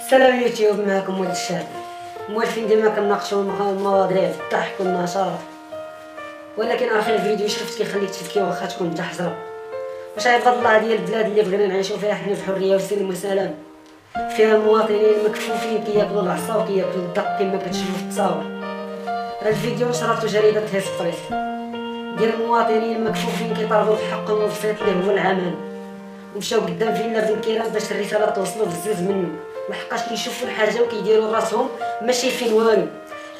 السلام يوتيوب، معكم ولد الشعب. موالفين ديما كنناقشوا المواضيع في الضحك والنشاط، ولكن اخر الفيديو شفت كيخليك تبكي واخا تكون انت حزره. واش عباد الله ديال البلاد اللي بغينا نعيشوا فيها حنا بحريه وسلم وسلام، فيها مواطنين مكفوفين كياكلوا العصا وكياكلوا الدق كما كتشوفوا في التصاور. هذا الفيديو نشرته جريده هيسبريس ديال المواطنين مكفوفين كيطالبوا بحقهم البسيط اللي هو العمل، ومشاو قدام فيلا بن كيران باش الرساله توصلوا بزز منه، لحقاش كيشوفوا الحاجه وكيديروا راسهم ما شايفين والو،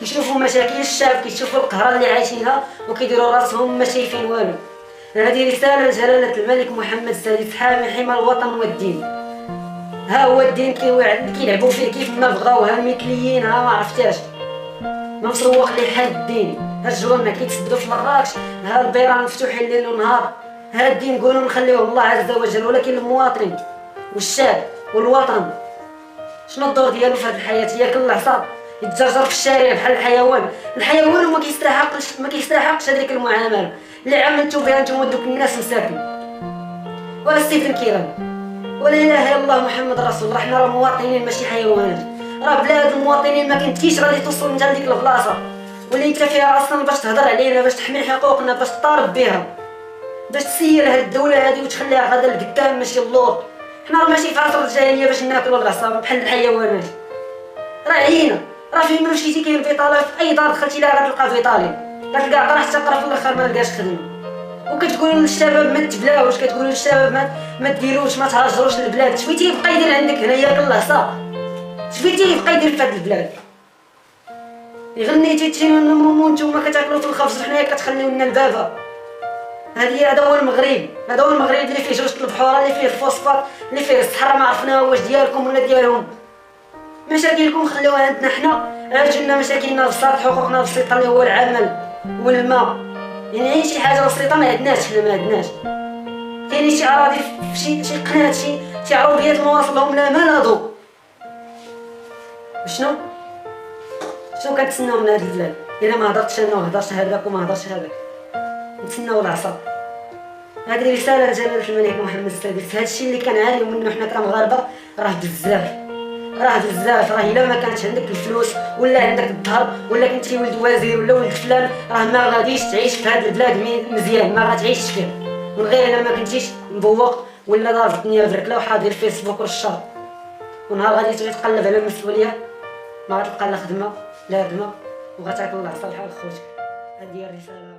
كيشوفوا مشاكل الشعب، كيشوفوا القهره اللي عايشينها وكيديروا راسهم ما شايفين والو. هذه رساله لجلاله الملك محمد السادس حامي حمى الوطن والدين. ها هو الدين كيلعبوا فيه كيف ما بغاو، ها المثليين ها ما عرفتاش، ما مسوق لي حد الدين، ها الجوامع كيتسدوا في مراكش، ها البيران مفتوحين ليل ونهار، ها الدين نقولوا نخليوه الله عز وجل، ولكن المواطن والشعب والوطن شنو الدور ديالو في هذه الحياه؟ ياكل العصا، يتجرجر في الشارع بحال الحيوان، الحيوان ما كيستحقش هذيك المعامله اللي عملتوا بها نتوما دوك الناس مساكن. ولا ستيفن كيران ولا اله الا الله محمد رسول الله، حنا راه مواطنين ماشي حيوانات، راه بلا هاد المواطنين ما كنتيش غادي توصل انت لديك البلاصه واللي انت فيها اصلا باش تهضر علينا، باش تحمي حقوقنا، باش تطالب بها، باش تسير هاد الدوله هادي وتخليها غدا لقدام ماشي اللور. حنا راه ماشي في عصر الجاهليه باش ناكلوا العصا بحال الحيوانات، راه عيينا، راه فين ما مشيتي كاين البطاله، في اي دار دخلتي لها غتلقى بطالي، غتلقى عطا حتى قرا في الاخر ما لقاش خدمه. وكتقولوا للشباب ما تبلاوش، كتقولوا للشباب ما ديروش، ما تهاجروش للبلاد. شبيتي يبقى يدير عندك هنا ياكل العصا؟ شبيتي يبقى يدير في هاد البلاد؟ غنيتي تينو نتوما كتاكلوا في الخبز وحنايا كتخليو لنا البابا. هذا هو المغرب، هذا هو المغرب اللي فيه جوج البحوره، اللي فيه الفوسفات، اللي فيه الصحراء ما عرفناها واش ديالكم ولا ديالهم. مشاكلكم خليوها عندنا حنا، عالجونا مشاكلنا بسيط، حقوقنا بسيطه اللي هو العمل والماء، يعني شي حاجه بسيطه ما عندناش، حنا ما عندناش. كاينين شي اراضي في شي قناه، شي عربيات ما واصلهم لا ماء لا ضوء. شنو كنتسناو من هاد البلاد؟ الا ما هضرتش انا وهضرت هذاك وما هضرش هذاك، نتسناو العصا. هذه رساله لجلاله الملك محمد السادس. هادشي اللي كنعانيو منه حنا كمغاربه راه بزاف، راه الا ما كانش عندك الفلوس ولا عندك الظهر ولا كنتي ولد وزير ولا ولد فلان، راه ما غاديش تعيش في هذه البلاد مزيان، ما غاتعيش فيها، من غير الا ما كنتيش مبوق ولا ضارب الدنيا بركله وحاضر فيسبوك والشر، ونهار غادي تجي تقلب على المسؤوليه ما غتلقى لا خدمه لا خدمه، وغتاكل العصا بحال خوتك. هذه هي الرساله.